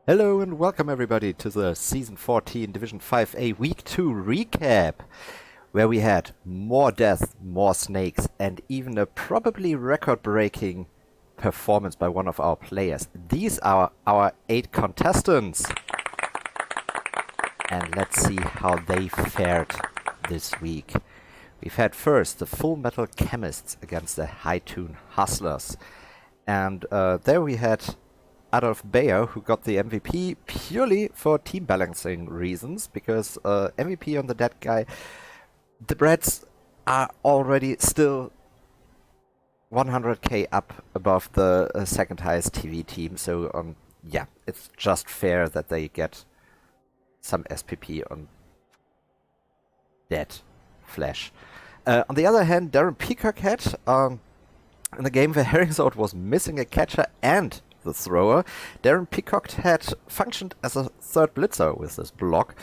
Hello and welcome everybody to the Season 14 Division 5A Week 2 recap, where we had more death, more snakes, and even a probably record-breaking performance by one of our players. These are our 8 contestants. And let's see how they fared this week. We've had first the Full Metal Chemists against the High Tune Hustlers. And there we had Adolf Bayer, who got the MVP purely for team balancing reasons, because MVP on the dead guy. The Breds are already still 100k up above the second highest TV team, so yeah, it's just fair that they get some SPP on dead flesh. On the other hand, Darren Peacock had, in the game where Herringsword was missing a catcher and the thrower, Darren Peacock had functioned as a third blitzer with this block,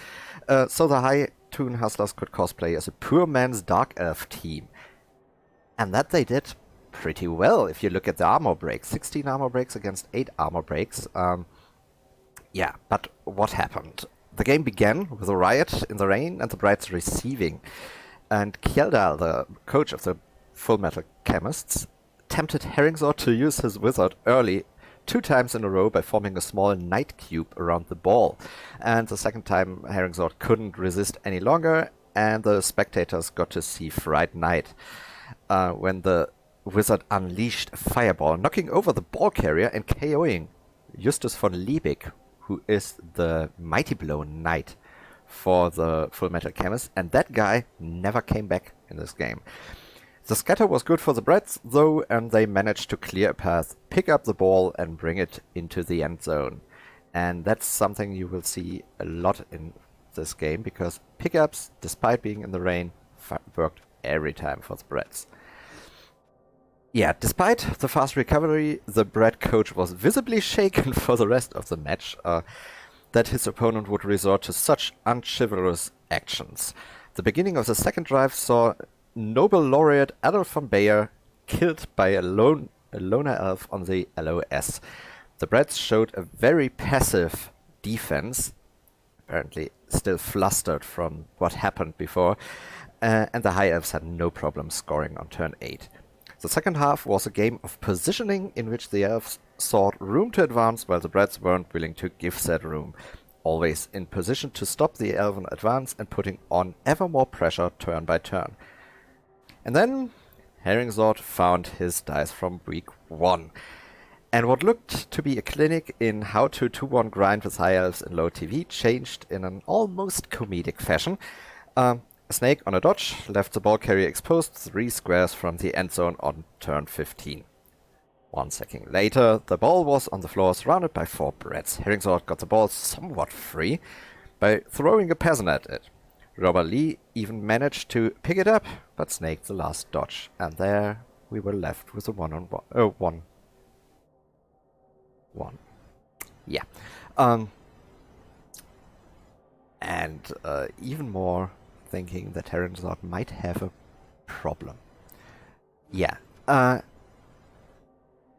so the High Tune Hustlers could cosplay as a poor man's Dark Elf team. And that they did pretty well if you look at the armor breaks. 16 armor breaks against 8 armor breaks. Yeah, but what happened? The game began with a riot in the rain and the Brides receiving. And Kjeldal, the coach of the Full Metal Chemists, tempted Herringsword to use his wizard early 2 times in a row by forming a small night cube around the ball. And the second time Herringsword couldn't resist any longer, and the spectators got to see Fright Night when the wizard unleashed a fireball, knocking over the ball carrier and KOing Justus von Liebig, who is the Mighty Blow Knight for the Full Metal Chemist, and that guy never came back in this game. The scatter was good for the Breds, though, and they managed to clear a path, pick up the ball, and bring it into the end zone. And that's something you will see a lot in this game, because pickups, despite being in the rain, worked every time for the Breds. Yeah, despite the fast recovery, the Bred coach was visibly shaken for the rest of the match, that his opponent would resort to such unchivalrous actions. The beginning of the second drive saw Nobel laureate Adolf von Bayer killed by a loner elf on the LOS. The Breds showed a very passive defense, apparently still flustered from what happened before, and the High Elves had no problem scoring on turn 8. The second half was a game of positioning in which the Elves sought room to advance while the Breds weren't willing to give said room, always in position to stop the Elven advance and putting on ever more pressure turn by turn. And then Herringsword found his dice from week 1. And what looked to be a clinic in how to 2-1 grind with High Elves in low TV changed in an almost comedic fashion. A snake on a dodge left the ball carrier exposed 3 squares from the end zone on turn 15. 1 second later, the ball was on the floor surrounded by 4 Breds. Herringsword got the ball somewhat free by throwing a peasant at it. Robert Lee even managed to pick it up, but snaked the last dodge, and there we were left with a one. Yeah. And even more thinking that Herringsword might have a problem. Yeah.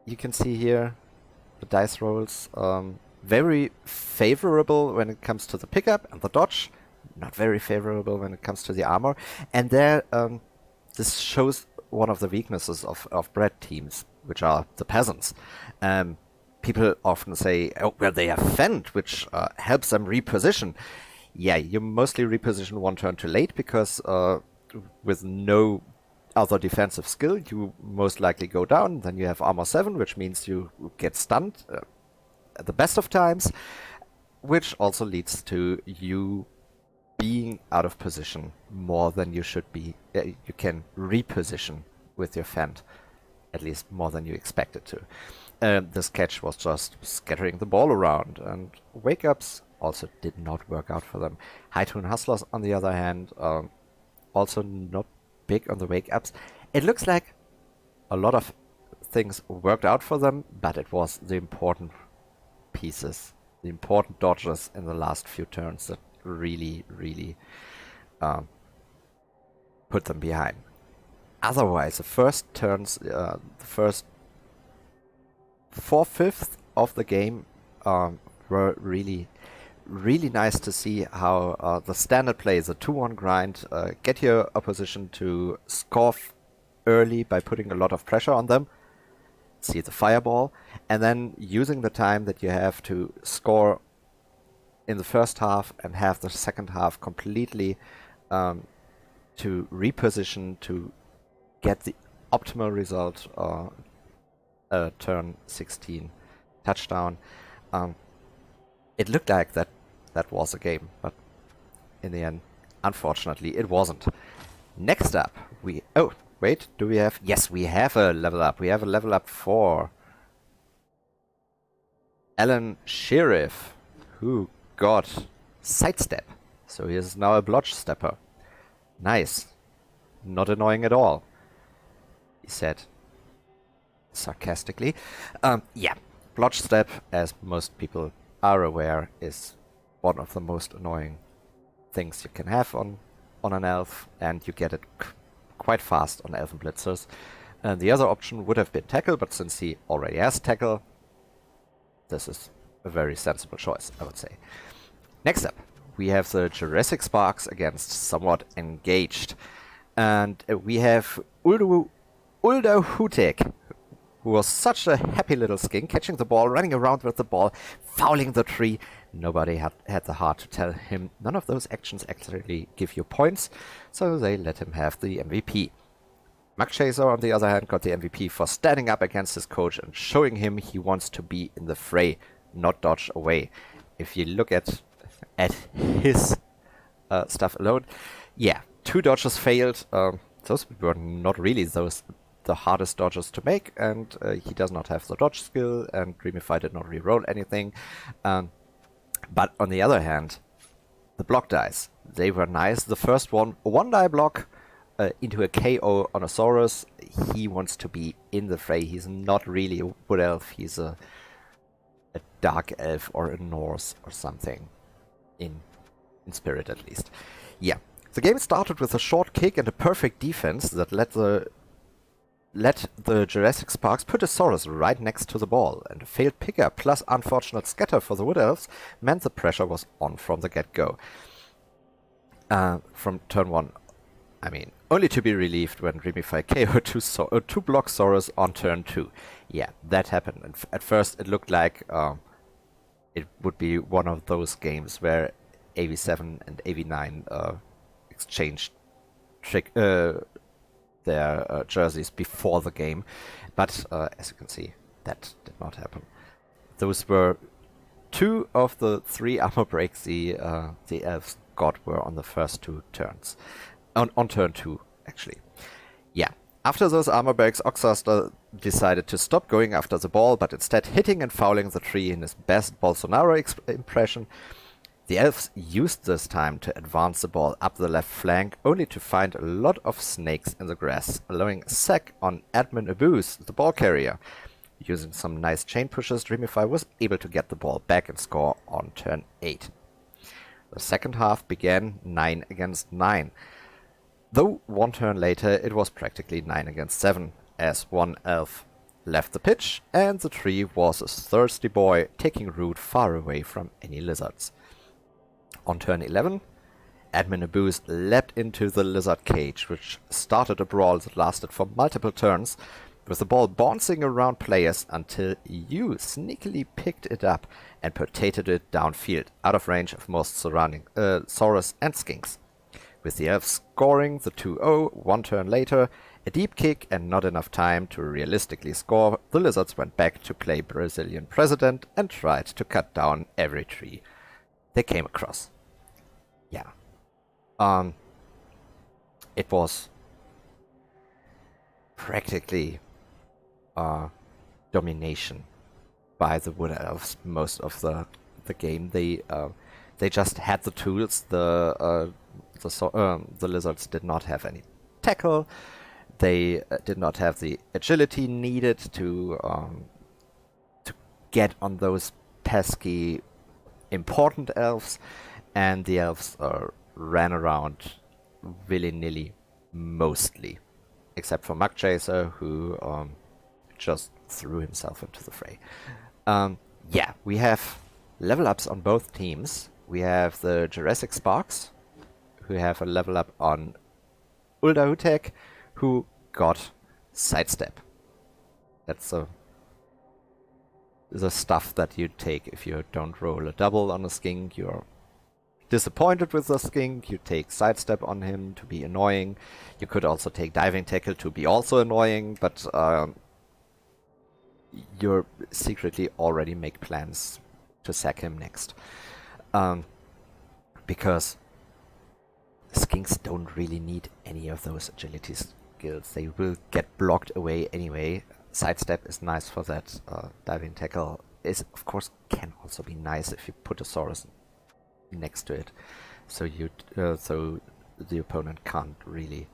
You can see here the dice rolls, very favorable when it comes to the pickup and the dodge. Not very favorable when it comes to the armor. And there, this shows one of the weaknesses of Bred teams, which are the peasants. People often say, oh, well, they have fend, which helps them reposition. Yeah, you mostly reposition 1 turn too late, because with no other defensive skill, you most likely go down. Then you have armor 7, which means you get stunned at the best of times, which also leads to you being out of position more than you should be. You can reposition with your fend, at least more than you expected to. This catch was just scattering the ball around, and wake-ups also did not work out for them. High Tune Hustlers, on the other hand, also not big on the wake-ups. It looks like a lot of things worked out for them, but it was the important pieces, the important dodges in the last few turns that really put them behind. Otherwise, the first turns, the first 4/5 of the game were really, really nice to see how the standard play, the 2-1 grind, get your opposition to score early by putting a lot of pressure on them, see the fireball, and then using the time that you have to score in the first half and have the second half completely to reposition to get the optimal result, turn 16 touchdown. It looked like that was a game, but in the end, unfortunately, it wasn't. Next up, oh, wait, do we have... Yes, we have a level up. We have a level up for Alan Sheriff, who got sidestep. So he is now a blodge stepper. Nice. Not annoying at all, he said sarcastically. Yeah, blodge step, as most people are aware, is one of the most annoying things you can have on an elf, and you get it quite fast on elven blitzers. And the other option would have been tackle, but since he already has tackle, this is a very sensible choice, I would say. Next up, we have the Jurassic Sparks against Somewhat Engaged. And we have Ulda Hutek, who was such a happy little skink, catching the ball, running around with the ball, fouling the tree. Nobody had the heart to tell him none of those actions actually give you points, so they let him have the MVP. Mug Chaser, on the other hand, got the MVP for standing up against his coach and showing him he wants to be in the fray, not dodge away. If you look at his stuff alone, yeah, 2 dodges failed. Those were not really the hardest dodges to make, and he does not have the dodge skill, and Dreamify did not reroll anything. But on the other hand, the block dice, they were nice. The first one die block into a KO on a Saurus. He wants to be in the fray. He's not really a wood elf. He's a dark elf or a Norse or something, in spirit at least. Yeah, the game started with a short kick and a perfect defense that let the Jurassic Sparks put a Saurus right next to the ball, and a failed picker plus unfortunate scatter for the Wood Elves meant the pressure was on from the get-go. From turn 1, I mean, only to be relieved when Dreamify KO 2 block Saurus on turn 2. Yeah, that happened. And at first it looked like it would be one of those games where AV7 and AV9 exchanged their jerseys before the game, but as you can see, that did not happen. Those were 2 of the 3 armor breaks the elves got were on the first 2 turns. On turn 2, actually. Yeah. After those armor breaks, Oxaster decided to stop going after the ball, but instead hitting and fouling the tree in his best Bolsonaro impression. The elves used this time to advance the ball up the left flank, only to find a lot of snakes in the grass, allowing a sack on Admin Abuse, the ball carrier. Using some nice chain pushes, Dreamify was able to get the ball back and score on turn 8. The second half began 9 against 9. Though 1 turn later it was practically 9 against 7, as one elf left the pitch, and the tree was a thirsty boy taking root far away from any lizards. On turn 11, Admin Abuse leapt into the lizard cage, which started a brawl that lasted for multiple turns, with the ball bouncing around players until you sneakily picked it up and potatoed it downfield, out of range of most surrounding Saurus and Skinks. With the elves scoring the 2-0 1 turn later, a deep kick and not enough time to realistically score, the lizards went back to play Brazilian president and tried to cut down every tree they came across. Yeah. It was practically domination by the Wood Elves most of the game. They just had the tools. The lizards did not have any tackle. They did not have the agility needed to get on those pesky important elves, and the elves ran around willy-nilly mostly, except for Mug Chaser, who just threw himself into the fray. Yeah, we have level ups on both teams. We have the Jurassic Sparks, who have a level up on Uldahutek, who got Sidestep. That's the stuff that you take if you don't roll a double on a skink. You're disappointed with the skink, you take Sidestep on him to be annoying. You could also take Diving Tackle to be also annoying, but you secretly already make plans to sack him next. Because skinks don't really need any of those agility skills. They will get blocked away anyway. Sidestep is nice for that. Diving Tackle is, of course, can also be nice if you put a Saurus next to it, so so the opponent can't really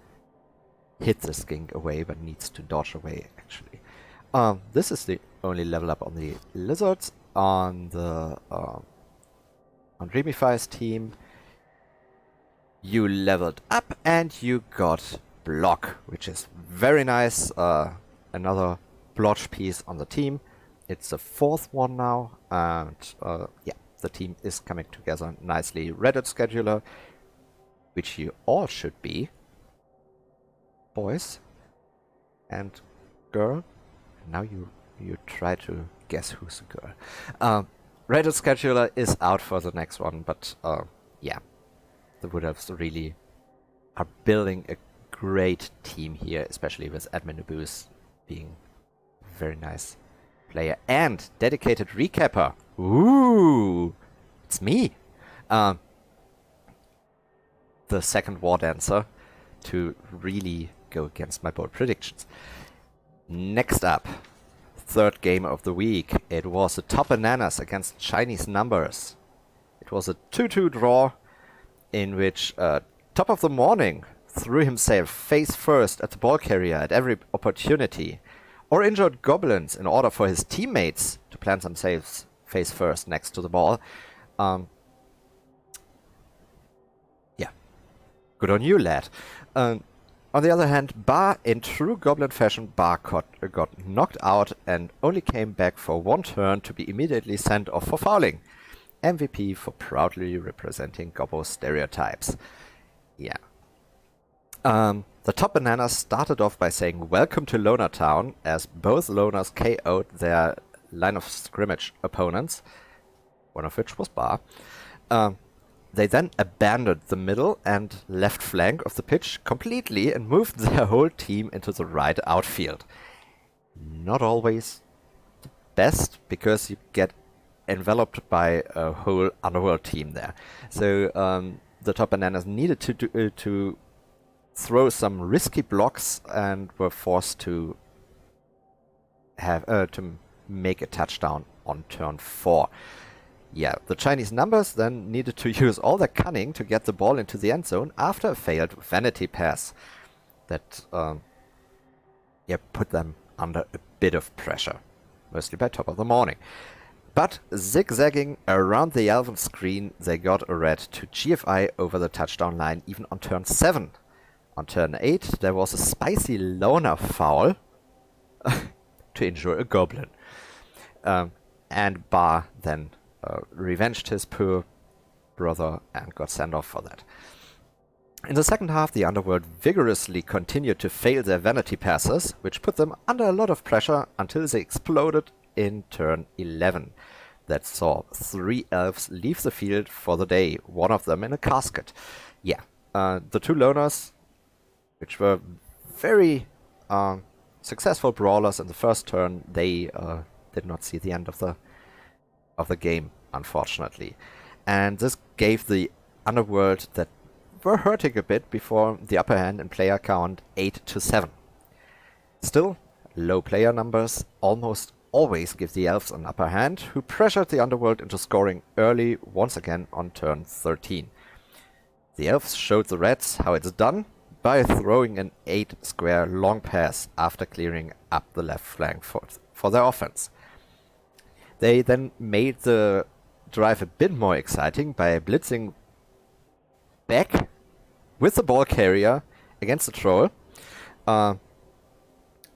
hit the skink away, but needs to dodge away. Actually, this is the only level up on the lizards. On the on Dreamify's team, you leveled up and you got block, which is very nice. Another blotch piece on the team. It's the 4th one now, and yeah, the team is coming together nicely. Reddit scheduler, which you all should be, boys and girl. Now you try to guess who's a girl. Reddit scheduler is out for the next one, but yeah, the Wood Elves really are building a great team here, especially with Admin Abuse being a very nice player and dedicated recapper. Ooh, it's me. The second War Dancer to really go against my bold predictions. Next up, 3rd game of the week. It was the Top Bananas against Chinese Numbers. It was a 2-2 draw in which Top of the Morning threw himself face first at the ball carrier at every opportunity, or injured goblins in order for his teammates to plant themselves face first next to the ball. Yeah, good on you, lad. On the other hand, Bar, in true goblin fashion, Bar got knocked out and only came back for 1 turn to be immediately sent off for fouling. MVP for proudly representing Gobbo stereotypes. Yeah. The Top Bananas started off by saying welcome to Loner Town, as both Loners KO'd their line of scrimmage opponents, one of which was Bar. They then abandoned the middle and left flank of the pitch completely and moved their whole team into the right outfield. Not always the best, because you get enveloped by a whole underworld team there. So the Top Bananas needed to throw some risky blocks and were forced to have to make a touchdown on turn 4. Yeah, the Chinese Numbers then needed to use all their cunning to get the ball into the end zone after a failed vanity pass that put them under a bit of pressure, mostly by Top of the Morning. But zigzagging around the Elven screen, they got a red to GFI over the touchdown line even on turn 7. On turn 8, there was a spicy loner foul to injure a goblin. And Bar then revenged his poor brother and got sent off for that. In the second half, the Underworld vigorously continued to fail their vanity passes, which put them under a lot of pressure until they exploded in turn 11. That saw 3 elves leave the field for the day, one of them in a casket. Yeah, the 2 loners, which were very successful brawlers in the first turn, they did not see the end of the game, unfortunately. And this gave the Underworld that were hurting a bit before the upper hand in player count 8-7. Still, low player numbers almost always give the elves an upper hand, who pressured the Underworld into scoring early once again on turn 13. The elves showed the reds how it's done by throwing an 8-square long pass after clearing up the left flank for their offense. They then made the drive a bit more exciting by blitzing back with the ball carrier against the troll.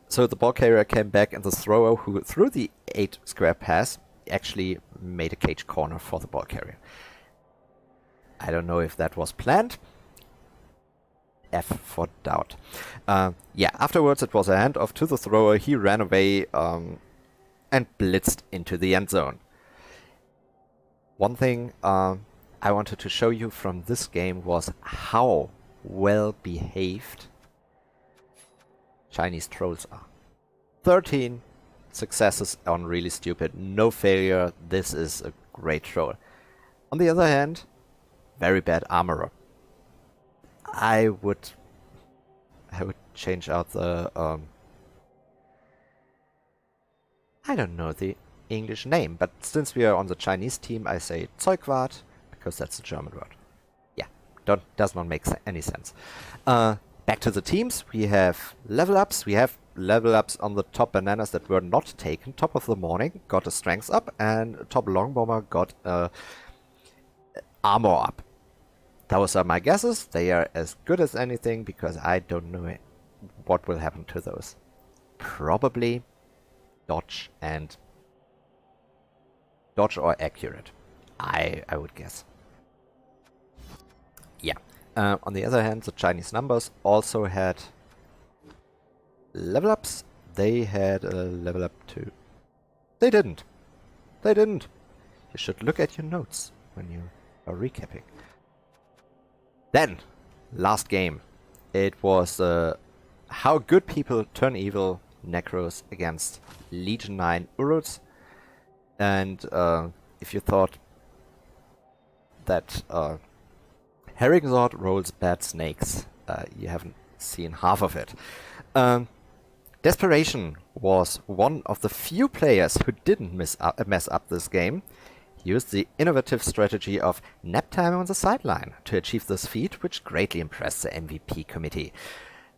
So the ball carrier came back and the thrower who threw the 8-square pass actually made a cage corner for the ball carrier. I don't know if that was planned. F for doubt. Yeah, afterwards it was a handoff to the thrower. He ran away and blitzed into the end zone. One thing I wanted to show you from this game was how well behaved Chinese trolls are. 13 successes on really stupid, no failure. This is a great troll. On the other hand, very bad armorer. I would change out the I don't know the English name, but since we are on the Chinese team, I say Zeugwart because that's the German word. Yeah, does not make any sense. Back to the teams, we have level ups. We have level ups on the top bananas that were not taken. Top of the morning got a strength up, and top long bomber got a armor up. Those are my guesses. They are as good as anything because I don't know what will happen to those. Probably dodge or accurate. I would guess. Yeah. On the other hand, the Chinese numbers also had level ups. They had a level up too. They didn't. You should look at your notes when you are recapping. Then, last game. It was how good people turn evil Necros against Legion 9 Uruts. And if you thought that Herringzord rolls bad snakes, you haven't seen half of it. Desperation was one of the few players who didn't mess up this game. He used the innovative strategy of nap time on the sideline to achieve this feat, which greatly impressed the MVP committee.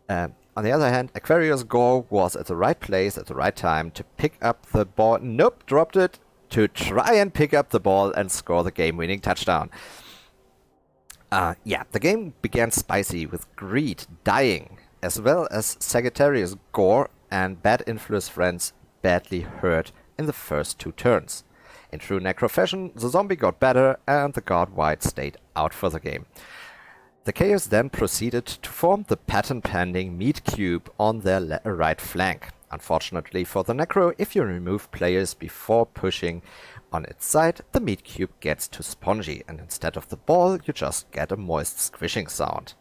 On the other hand, Aquarius Gore was at the right place at the right time to pick up the ball. Nope, dropped it to try and pick up the ball and score the game-winning touchdown. Yeah, the game began spicy with Greed dying, as well as Sagittarius Gore and Bad Influence friends badly hurt in the first 2 turns. In true Necro fashion, the zombie got better and the guard white stayed out for the game. The Chaos then proceeded to form the patent-pending meat cube on their right flank. Unfortunately for the Necro, if you remove players before pushing on its side, the meat cube gets too spongy, and instead of the ball, you just get a moist squishing sound.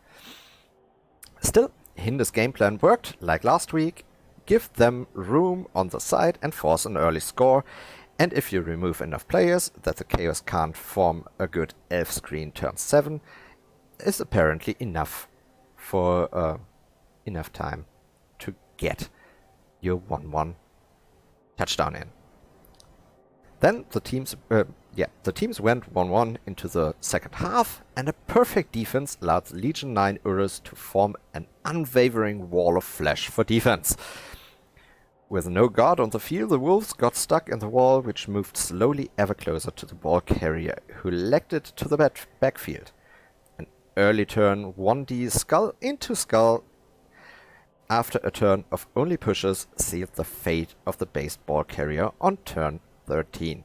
Still, Hinde's game plan worked, like last week. Give them room on the side and force an early score, and if you remove enough players that the Chaos can't form a good elf screen turn 7, is apparently enough for enough time to get your 1-1 touchdown in. Then the teams went 1-1 into the second half, and a perfect defense allowed Legion 9 Urus to form an unwavering wall of flesh for defense. With no guard on the field, the Wolves got stuck in the wall, which moved slowly ever closer to the ball carrier, who legged it to the backfield. An early turn 1D skull into skull after a turn of only pushes sealed the fate of the base ball carrier on turn 13.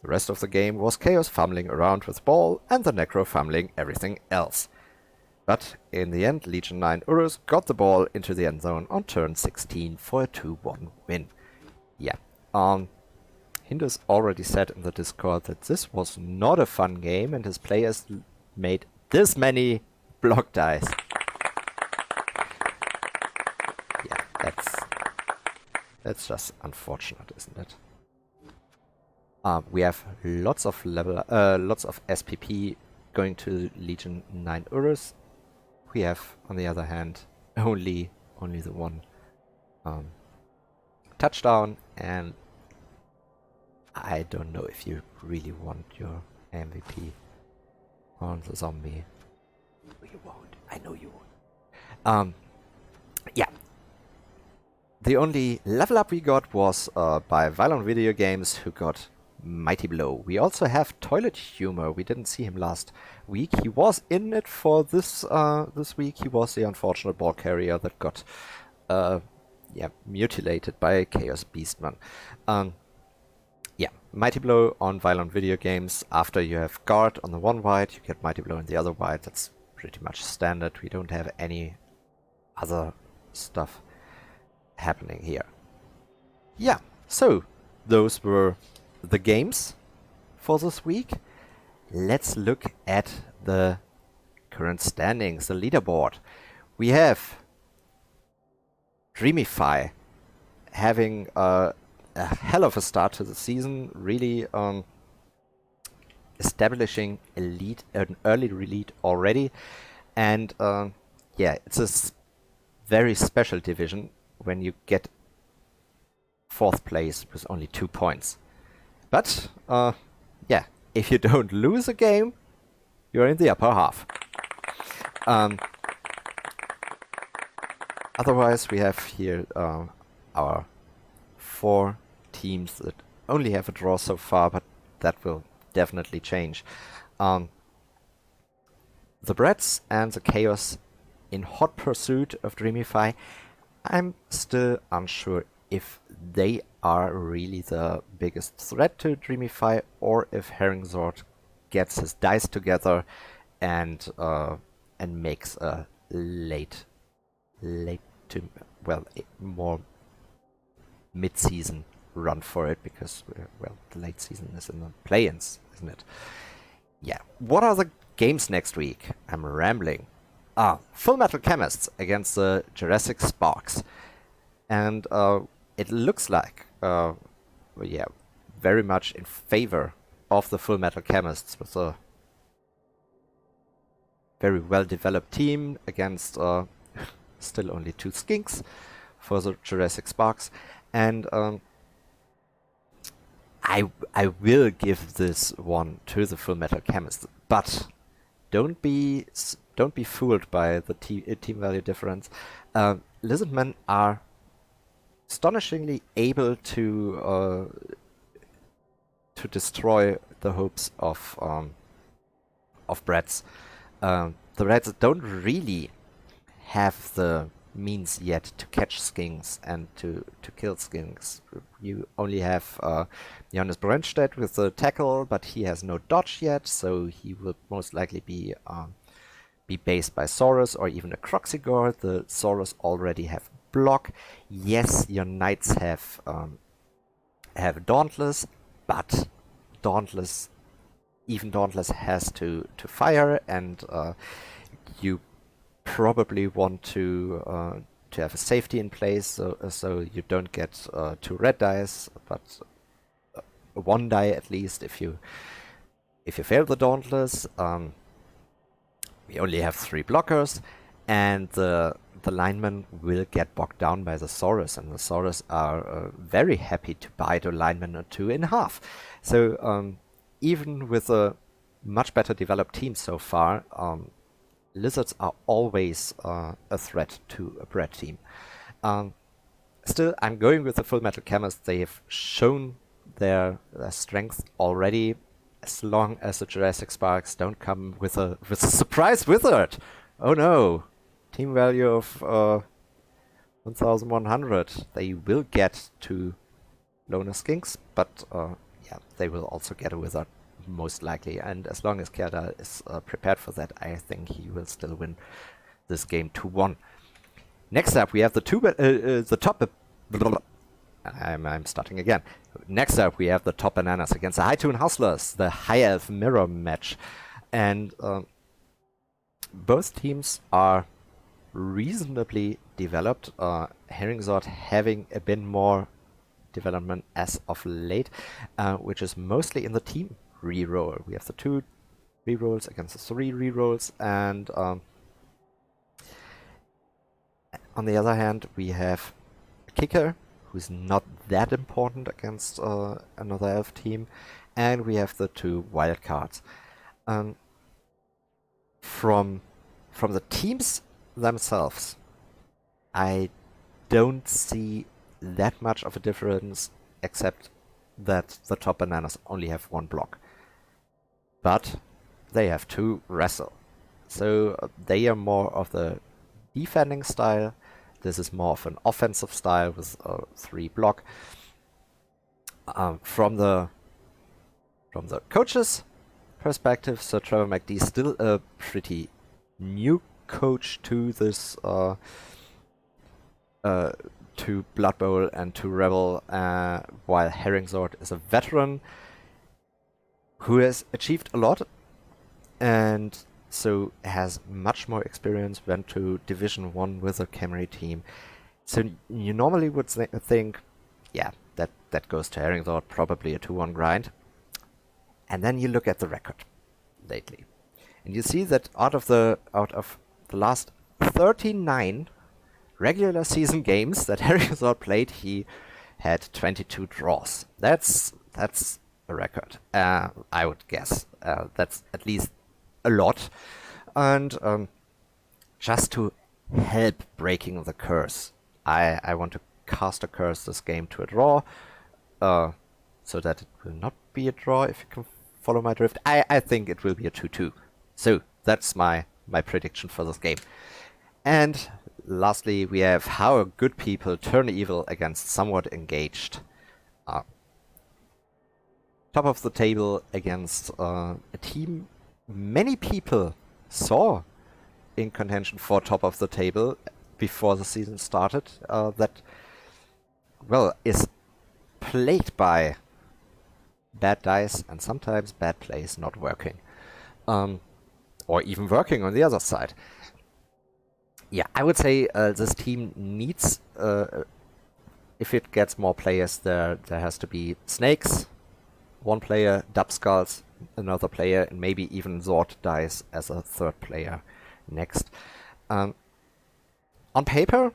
The rest of the game was Chaos fumbling around with ball and the Necro fumbling everything else. But in the end, Legion 9 Urus got the ball into the end zone on turn 16 for a 2-1 win. Yeah, Hindus already said in the Discord that this was not a fun game and his players made this many block dice. Yeah, that's just unfortunate, isn't it? We have lots of SPP going to Legion 9 Urus. We have, on the other hand, only the one touchdown, and I don't know if you really want your MVP on the zombie. You won't. I know you won't. Yeah. The only level up we got was by Violent Video Games, who got Mighty Blow. We also have Toilet Humor. We didn't see him last week. He was in it for this week. He was the unfortunate ball carrier that got mutilated by Chaos Beastman. Yeah, Mighty Blow on violent video games. After you have guard on the one white, you get Mighty Blow on the other white. That's pretty much standard. We don't have any other stuff happening here. Yeah, so those were the games for this week. Let's look at the current standings, the leaderboard. We have Dreamify having a hell of a start to the season, really establishing an early lead already. And yeah, it's a very special division when you get 4th place with only 2 points. But yeah, if you don't lose a game, you're in the upper half. Otherwise, we have here our 4 teams that only have a draw so far, but that will definitely change. The Brats and the Chaos in hot pursuit of Dreamify. I'm still unsure if they are really the biggest threat to Dreamify, or if Herringsword gets his dice together and makes a late to, well, more mid-season run for it, because well, the late season is in the play-ins, isn't it? Yeah. What are the games next week? I'm rambling. Full Metal Chemists against the Jurassic Sparks, and it looks like, yeah, very much in favor of the Full Metal Chemists, with a very well-developed team against still only 2 skinks for the Jurassic Sparks. And I will give this one to the Full Metal Chemists, but don't be fooled by the team value difference. Lizardmen are astonishingly able to destroy the hopes of Brats. The Brats don't really have the means yet to catch skinks and to kill skinks. You only have Johannes Brennstedt with the tackle, but he has no dodge yet, so he will most likely be based by Saurus or even a Croxigore. The Saurus already have block. Yes, your knights have Dauntless, but Dauntless has to fire, and you probably want to have a safety in place, so you don't get 2 red dice, but 1 die at least if you fail the Dauntless. We only have 3 blockers, and the linemen will get bogged down by the Saurus, and the Saurus are very happy to bite a lineman or 2 in half. So even with a much better developed team so far, Lizards are always a threat to a Brat team. Still, I'm going with the Full Metal Chemists. They have shown their strength already, as long as the Jurassic Sparks don't come with a surprise wizard. Oh no! Team value of 1100. They will get 2 loner skinks, but yeah, they will also get a wizard, most likely, and as long as Kjerdal is prepared for that, I think he will still win this game 2-1. Next up, we have the top. I'm starting again. Next up, we have the Top Bananas against the High Toon Hustlers, the High Elf Mirror match, and both teams are reasonably developed. Herringsword having a bit more development as of late, which is mostly in the team reroll. We have the 2 rerolls against the 3 rerolls, and on the other hand, we have a kicker who's not that important against another elf team, and we have the 2 wildcards. From the teams themselves, I don't see that much of a difference, except that the Top Bananas only have 1 block. But they have 2 wrestle. So they are more of the defending style. This is more of an offensive style with 3 block. From the From the coach's perspective, Sir Trevor McD is still a pretty new coach to this to Blood Bowl and to Rebel, while Herringsword is a veteran who has achieved a lot and so has much more experience, went to Division 1 with a Camry team. So you normally would think, yeah, that goes to Herringsword, probably a 2-1 grind. And then you look at the record lately. And you see that out of the last 39 regular season games that Herringsword played, he had 22 draws. That's a record, I would guess. That's at least a lot. And just to help breaking the curse, I want to cast a curse this game to a draw, so that it will not be a draw, if you can follow my drift. I think it will be a 2-2. So that's my prediction for this game. And lastly, we have how good people turn evil against somewhat engaged. Top of the table against a team many people saw in contention for top of the table before the season started, that, well, is plagued by bad dice and sometimes bad plays not working. Or even working on the other side. Yeah, I would say this team needs, if it gets more players, there has to be snakes, one player, dub skulls, another player, and maybe even Zord dice as a third player next. On paper,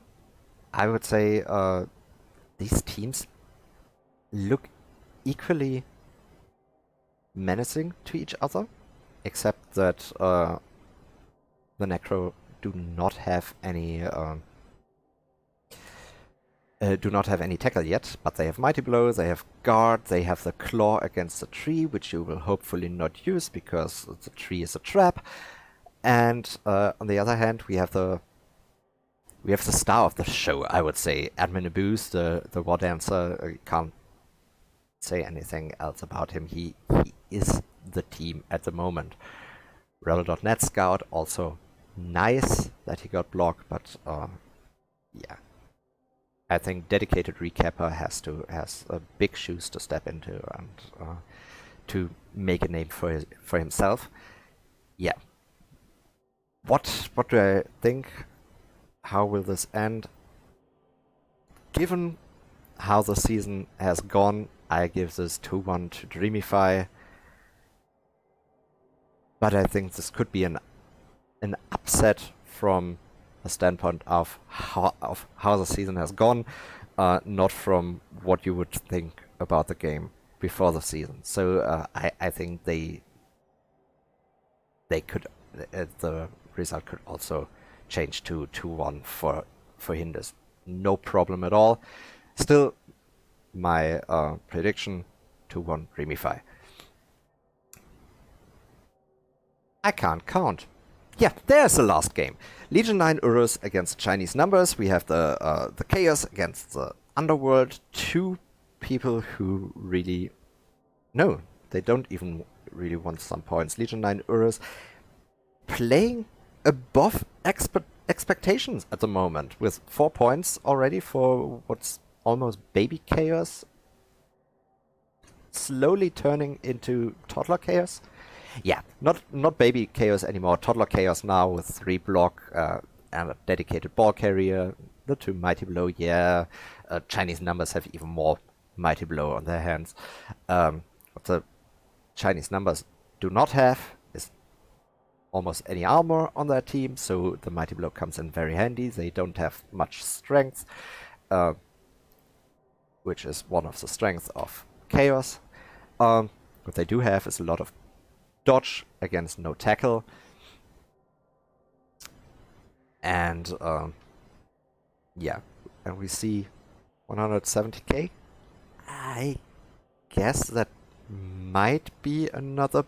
I would say these teams look equally menacing to each other, except that the Necro do not have any tackle yet, but they have Mighty Blow, they have Guard, they have the Claw against the tree, which you will hopefully not use because the tree is a trap. And on the other hand, we have the star of the show, I would say, Admin Abuse, the War Dancer. Can't say anything else about him. He is the team at the moment. Rebel.net Scout, also nice that he got blocked, but yeah. I think dedicated recapper has big shoes to step into and to make a name for himself. Yeah. What do I think? How will this end? Given how the season has gone, I give this 2-1 to Dreamify. But I think this could be an upset from a standpoint of how the season has gone, not from what you would think about the game before the season. So I think they could the result could also change to 2-1 for Hindus. No problem at all. Still, my prediction 2-1 Dreamify. I can't count. Yeah, there's the last game. Legion 9 Urus against Chinese numbers. We have the Chaos against the Underworld. Two people who really... No, they don't even really want some points. Legion 9 Urus playing above expectations at the moment, with 4 points already for what's almost baby Chaos. Slowly turning into toddler Chaos. Yeah, not baby Chaos anymore, toddler Chaos now with 3 block and a dedicated ball carrier, the 2 Mighty Blow, yeah. Chinese numbers have even more Mighty Blow on their hands. What the Chinese numbers do not have is almost any armor on their team, so the Mighty Blow comes in very handy. They don't have much strength, which is one of the strengths of Chaos. What they do have is a lot of dodge against no tackle, and yeah, and we see 170k. I guess that might be another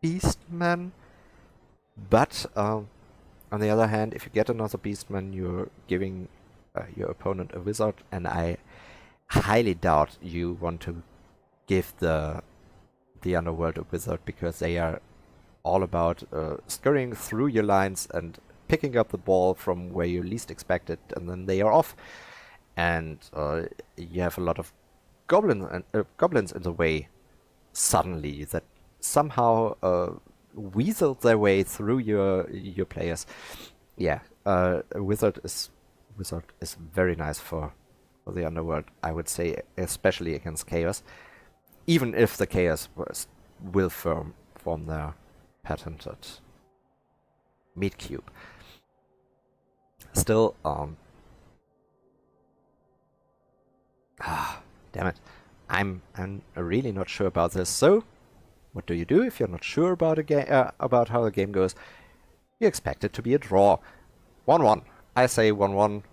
Beastman, but on the other hand, if you get another Beastman, you're giving your opponent a wizard, and I highly doubt you want to give the the Underworld Wizard, because they are all about scurrying through your lines and picking up the ball from where you least expect it, and then they are off. And you have a lot of goblins in the way suddenly that somehow weasel their way through your players. Yeah, a wizard is very nice for the Underworld, I would say, especially against Chaos. Even if the Chaos will form their patented meat cube. Still, damn it. I'm really not sure about this. So, what do you do if you're not sure about a game about how the game goes? You expect it to be a draw. 1-1. I say 1-1.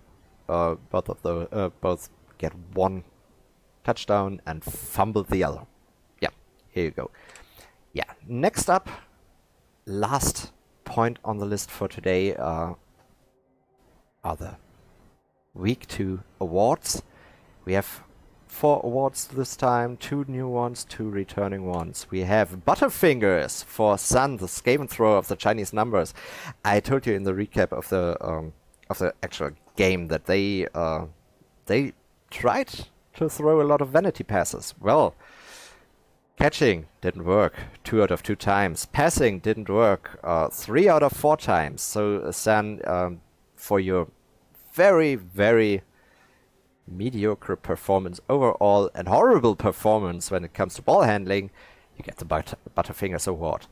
Both get one touchdown and fumble the other. Yeah, here you go. Yeah, next up, last point on the list for today are the Week 2 awards. We have 4 awards this time, 2 new ones, 2 returning ones. We have Butterfingers for Sun, the Skaven thrower of the Chinese numbers. I told you in the recap of the actual game that they tried to throw a lot of vanity passes. Well, catching didn't work 2 out of 2 times. Passing didn't work 3 out of 4 times. So San, for your very, very mediocre performance overall and horrible performance when it comes to ball handling, you get the Butterfingers award.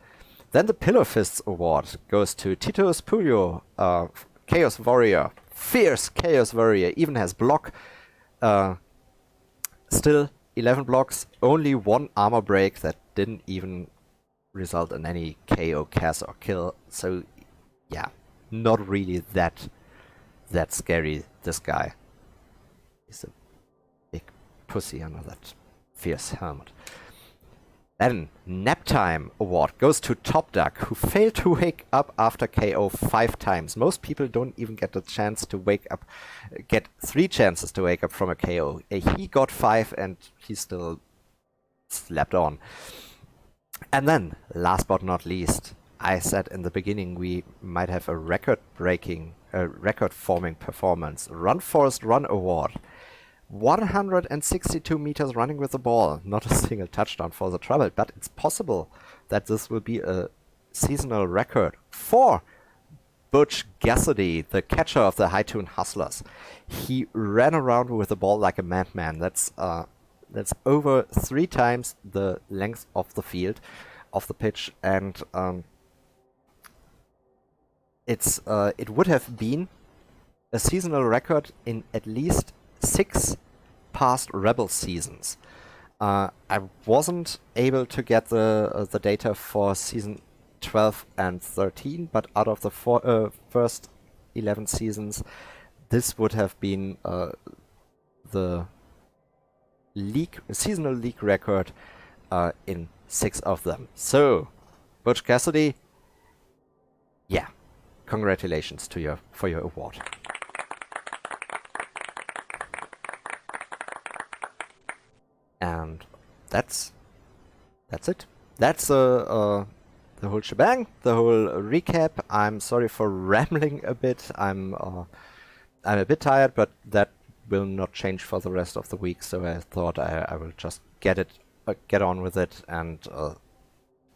Then the Pillow Fists award goes to Titus Puyo, Chaos Warrior, fierce Chaos Warrior, even has block. Still 11 blocks, only 1 armor break that didn't even result in any KO, cast or kill. So yeah, not really that scary, this guy. He's a big pussy under that fierce helmet. Then, Nap Time award goes to Top Duck, who failed to wake up after KO 5 times. Most people don't even get the chance to wake up, get 3 chances to wake up from a KO. He got 5 and he still slept on. And then, last but not least, I said in the beginning we might have a record-forming performance. Run Forest Run award. 162 meters running with the ball. Not a single touchdown for the Trouble, but it's possible that this will be a seasonal record for Butch Cassidy, the catcher of the High Tune Hustlers. He ran around with the ball like a madman. That's over 3 times the length of the field, of the pitch, and it would have been a seasonal record in at least 6 past Rebel seasons. I wasn't able to get the data for season 12 and 13, but out of the first 11 seasons, this would have been the seasonal league record in 6 of them. So, Butch Cassidy, yeah, congratulations to you for your award. And that's it. That's the whole shebang, the whole recap. I'm sorry for rambling a bit. I'm a bit tired, but that will not change for the rest of the week. So I thought I will just get on with it and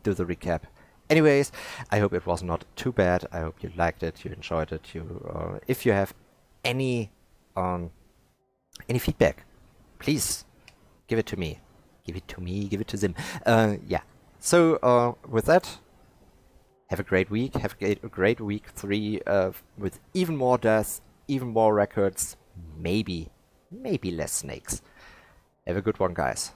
do the recap. Anyways, I hope it was not too bad. I hope you liked it, you enjoyed it. If you have any feedback, please give it to me. Give it to me, give it to them. Yeah. So, with that, have a great week. Have a great week 3 with even more deaths, even more records, maybe less snakes. Have a good one, guys.